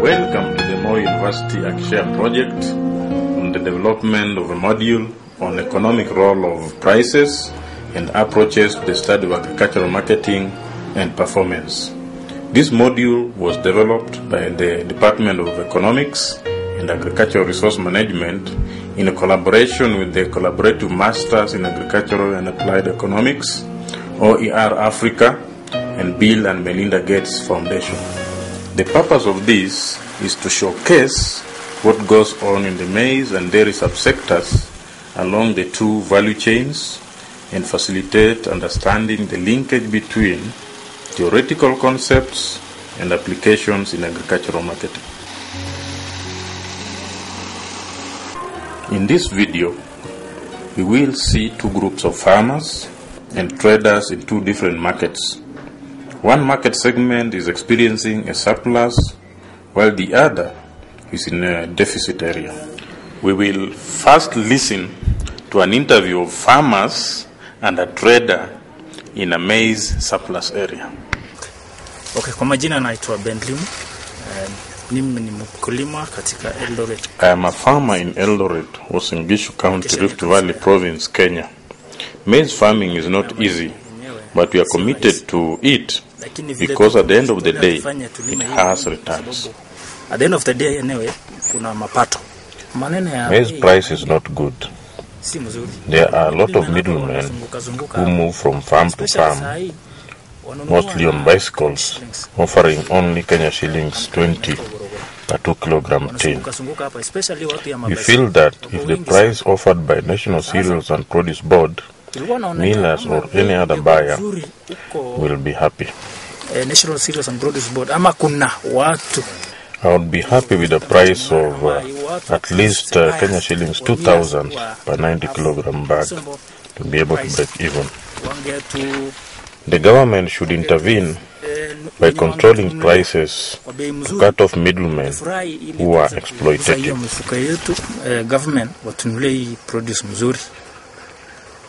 Welcome to the Moi University AgShare project on the development of a module on economic role of prices and approaches to the study of agricultural marketing and performance. This module was developed by the Department of Economics and Agricultural Resource Management in a collaboration with the Collaborative Masters in Agricultural and Applied Economics, OER Africa, and Bill and Melinda Gates Foundation. The purpose of this is to showcase what goes on in the maize and dairy subsectors along the two value chains and facilitate understanding the linkage between theoretical concepts and applications in agricultural marketing. In this video, we will see two groups of farmers and traders in two different markets. One market segment is experiencing a surplus, while the other is in a deficit area. We will first listen to an interview of farmers and a trader in a maize surplus area. Okay, kwa majina naitwa Benlimu. Mimi ni mkulima katika Eldoret. I am a farmer in Eldoret, Uasin Gishu County, Rift Valley Province, Kenya. Maize farming is not easy, but we are committed to it because at the end of the day, it has returns. At the end of the day, anyway, kuna mapato. Maize price is not good. There are a lot of middlemen who move from farm to farm, mostly on bicycles, offering only Kenya shillings 20 per 2 kilogram tin. We feel that if the price offered by National Cereals and Produce Board, millers or any other buyer will be happy. National Cereals and Produce Board, ama kuna watu. I would be happy with the price of at least Kenya shillings 2,000 per 90 kilogram bag to be able to break even. The government should intervene by controlling prices to cut off middlemen who are exploitative. Government watunulie produce mzuri.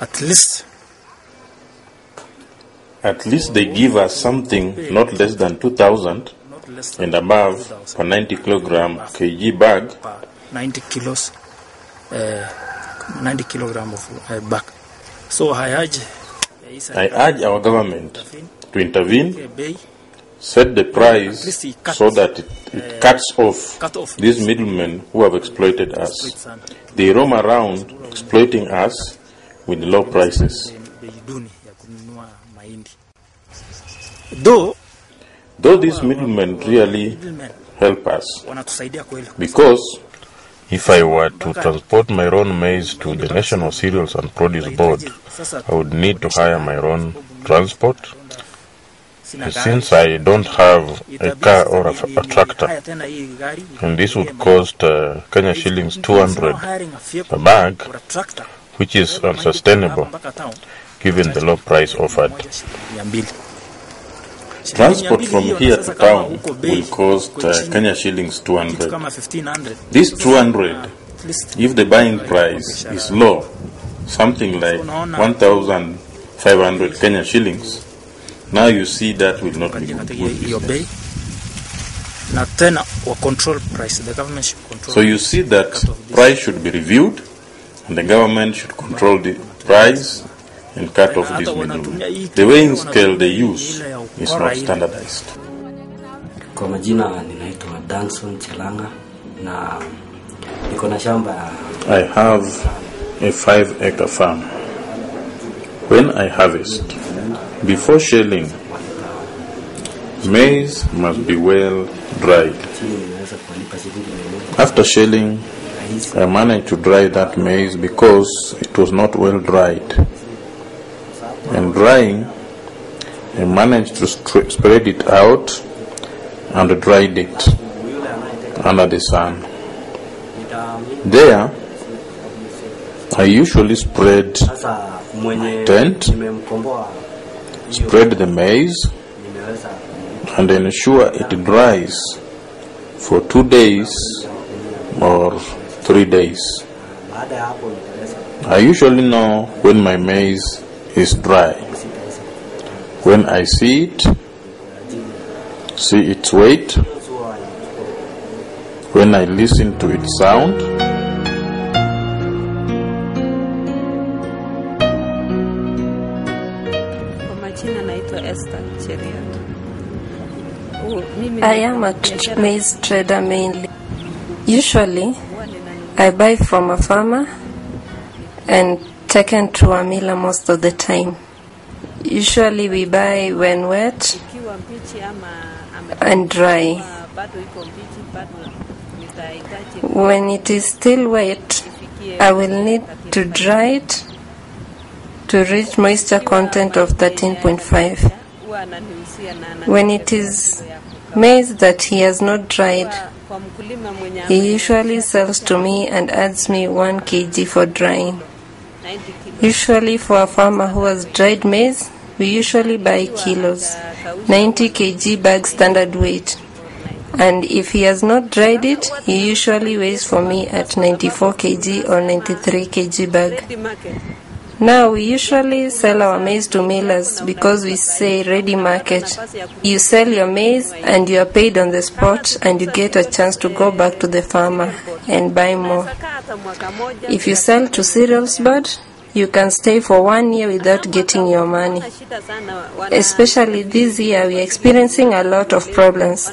At least they give us something not less than 2,000 and above per 90 kilogram kg bag. 90 kilos, 90 kilogram of bag. So I urge our government to intervene, set the price so that it cuts off these middlemen who have exploited us. They roam around exploiting us with low prices. Though these middlemen really help us, because if I were to transport my own maize to the National Cereals and Produce Board, I would need to hire my own transport. And since I don't have a car or a tractor, and this would cost Kenya shillings 200 per bag, which is unsustainable given the low price offered. Transport from here to town will cost Kenya shillings 200. This 200, if the buying price is low, something like 1,500 Kenya shillings, now you see that will not be good business. So you see that price should be reviewed, and the government should control the price and cut off this middleman. The weighing scale they use is not standardized. Kwa majina ninaitwa Danson Chelanga na niko na shamba. I have a 5-acre farm. When I harvest, before shelling, maize must be well dried. After shelling, I managed to dry that maize because it was not well dried. And drying, I managed to spread it out and dried it under the sun. There, I usually spread my tent, spread the maize, and ensure it dries for 2 days or 3 days. I usually know when my maize is dry when I see its weight, when I listen to its sound. I am a maize trader mainly. Usually, I buy from a farmer and taken to a miller most of the time. Usually we buy when wet and dry. When it is still wet, I will need to dry it to reach moisture content of 13.5. When it is maize that he has not dried, he usually sells to me and adds me 1 kg for drying. Usually for a farmer who has dried maize, we usually buy kilos, 90 kg bag standard weight. And if he has not dried it, he usually weighs for me at 94 kg or 93 kg bag. Now we usually sell our maize to millers because we say ready market. You sell your maize and you are paid on the spot and you get a chance to go back to the farmer and buy more. If you sell to cereals bird, you can stay for 1 year without getting your money. Especially this year, we are experiencing a lot of problems.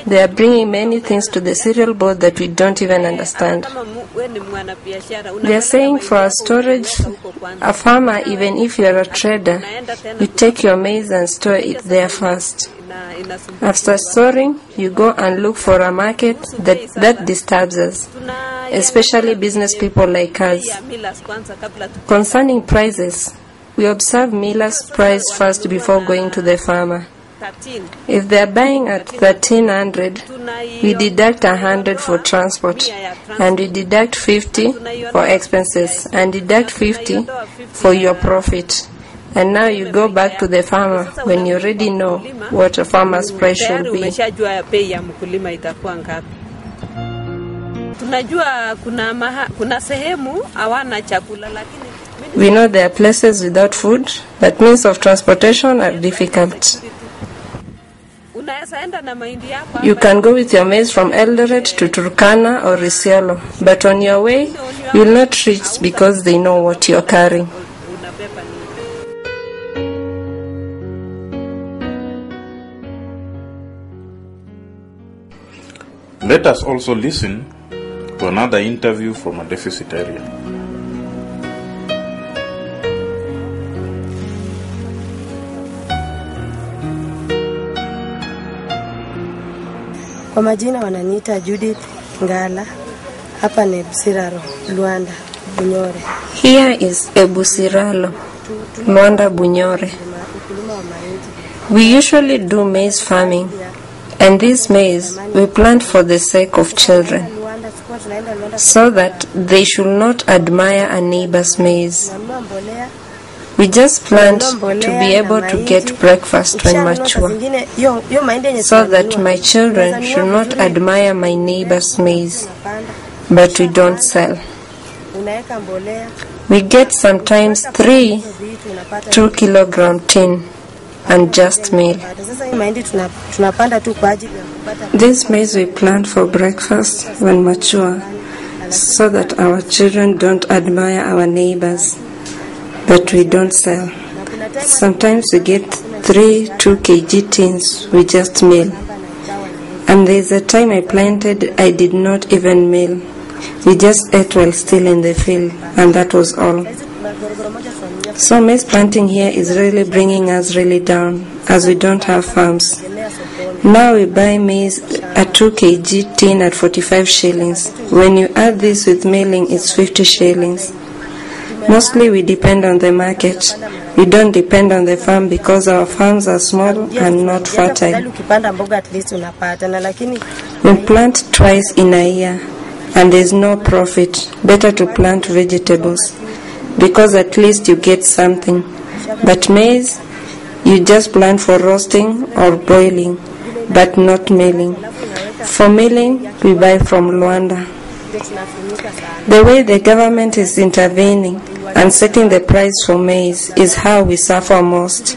They are bringing many things to the cereal board that we don't even understand. They are saying for a storage, a farmer, even if you are a trader, you take your maize and store it there first. After storing, you go and look for a market that disturbs us, especially business people like us. Concerning prices, we observe millers' price first before going to the farmer. If they are buying at 1300, we deduct 100 for transport, and we deduct 50 for expenses, and deduct 50 for your profit. And now you go back to the farmer when you already know what a farmer's price should be. We know there are places without food, but means of transportation are difficult. You can go with your maize from Eldoret to Turkana or Isiolo, but on your way, you will not reach because they know what you are carrying. Let us also listen to another interview from a deficit area. Kwa majina wananiita Judith Ngala. Hapa ni Busiralo, Luanda, Bunyore. Here is Ebusiralo, Luanda, Bunyore. We usually do maize farming, and this maize we plant for the sake of children, so that they should not admire a neighbor's maize. We just plant to be able to get breakfast when mature, so that my children should not admire my neighbor's maize, but we don't sell. We get sometimes 3 2-kilogram tin and just meal. This maize we plant for breakfast when mature, so that our children don't admire our neighbors, but we don't sell. Sometimes we get 3 2 kg tins with just meal. And there's a time I planted, I did not even meal. We just ate while still in the field, and that was all. So maize planting here is really bringing us really down, as we don't have farms. Now we buy maize at 2 kg tin at 45 shillings. When you add this with milling, it's 50 shillings. Mostly we depend on the market. We don't depend on the farm because our farms are small and not fertile. We plant twice in a year, and there's no profit. Better to plant vegetables, because at least you get something. But maize, you just plant for roasting or boiling, but not milling. For milling, we buy from Luanda. The way the government is intervening and setting the price for maize is how we suffer most.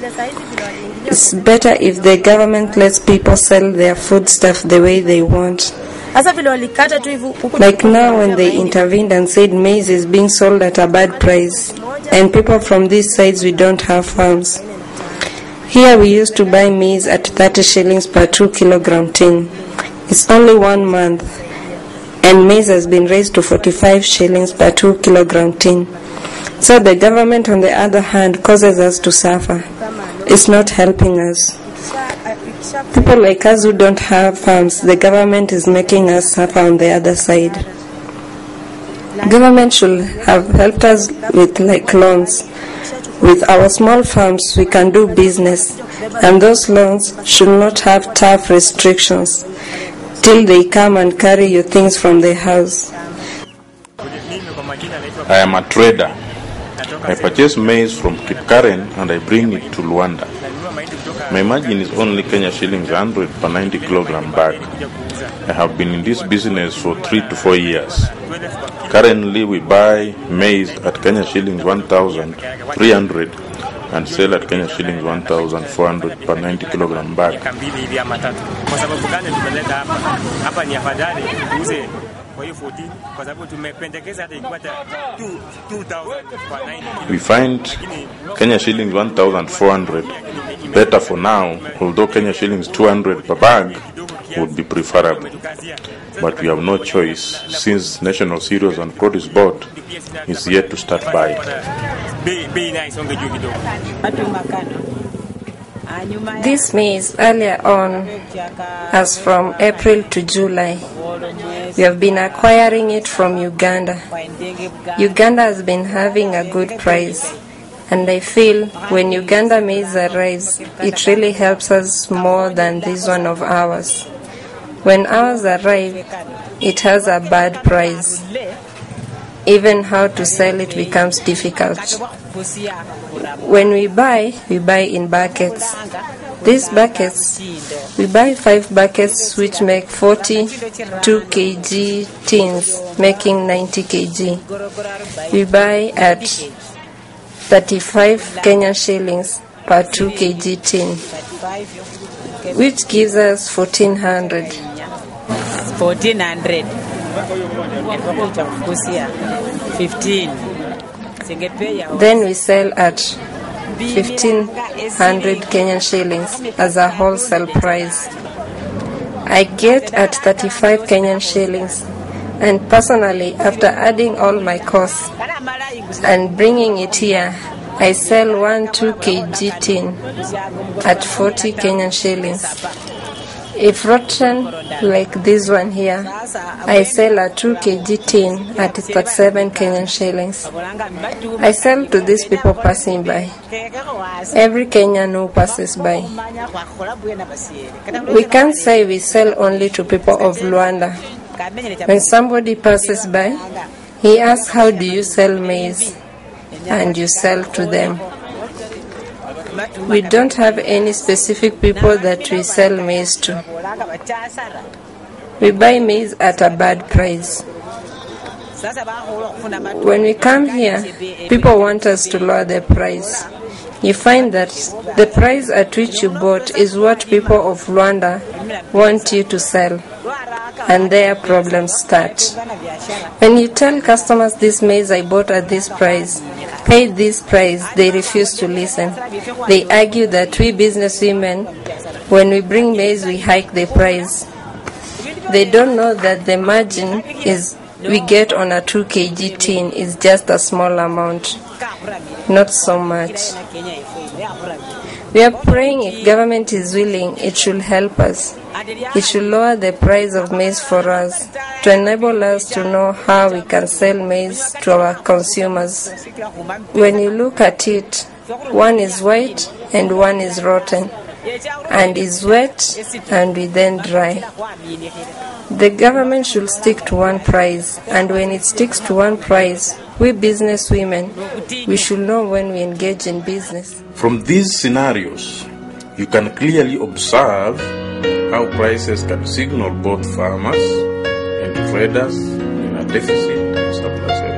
It's better if the government lets people sell their foodstuff the way they want, Like now when they intervened and said maize is being sold at a bad price, and people from these sides we don't have farms. Here we used to buy maize at 30 shillings per 2 kilogram tin. It's only 1 month, and maize has been raised to 45 shillings per 2 kilogram tin. So the government, on the other hand, causes us to suffer. It's not helping us. People like us who don't have farms, the government is making us suffer on the other side. Government should have helped us with like loans. With our small farms, we can do business, and those loans should not have tough restrictions till they come and carry your things from the house. I am a trader. I purchase maize from Kipkaren and I bring it to Luanda. My margin is only Kenya shillings 100 per 90 kilogram bag. I have been in this business for 3 to 4 years. Currently we buy maize at Kenya shillings 1,300 and sell at Kenya shillings 1,400 per 90 kilogram bag. We find Kenya shillings 1,400 better for now, although Kenya shillings 200 per bag would be preferable. But we have no choice since National Cereals and Produce Board is yet to start buying. This maize earlier on, as from April to July, we have been acquiring it from Uganda. Uganda has been having a good price, and I feel when Uganda maize arrives, it really helps us more than this one of ours. When ours arrive, it has a bad price. Even how to sell it becomes difficult. When we buy in buckets. These buckets, we buy 5 buckets which make 42 kg tins, making 90 kg. We buy at 35 Kenyan shillings per 2 kg tin, which gives us 1,400. 1,400. 15. Then we sell at 1,500 Kenyan shillings as a wholesale price. I get at 35 Kenyan shillings, and personally, after adding all my costs and bringing it here, I sell 2 kg tin at 40 Kenyan shillings. If rotten like this one here, I sell a 2 kg tin at 37 Kenyan shillings. I sell to these people passing by. Every Kenyan who passes by. We can't say we sell only to people of Luanda. When somebody passes by, he asks, "How do you sell maize?" And you sell to them. We don't have any specific people that we sell maize to. We buy maize at a bad price. When we come here, people want us to lower the price. You find that the price at which you bought is what people of Rwanda want you to sell, and their problems start. When you tell customers this maize I bought at this price, pay this price, they refuse to listen. They argue that we business women, when we bring maize, we hike the price. They don't know that the margin is we get on a 2 kg tin is just a small amount, not so much. We are praying if government is willing, it should help us. It should lower the price of maize for us to enable us to know how we can sell maize to our consumers. When you look at it, one is white and one is rotten, and is wet and we then dry. The government should stick to one price, and when it sticks to one price, we business women, we should know when we engage in business. From these scenarios, you can clearly observe how prices can signal both farmers and traders in a deficit and surplus.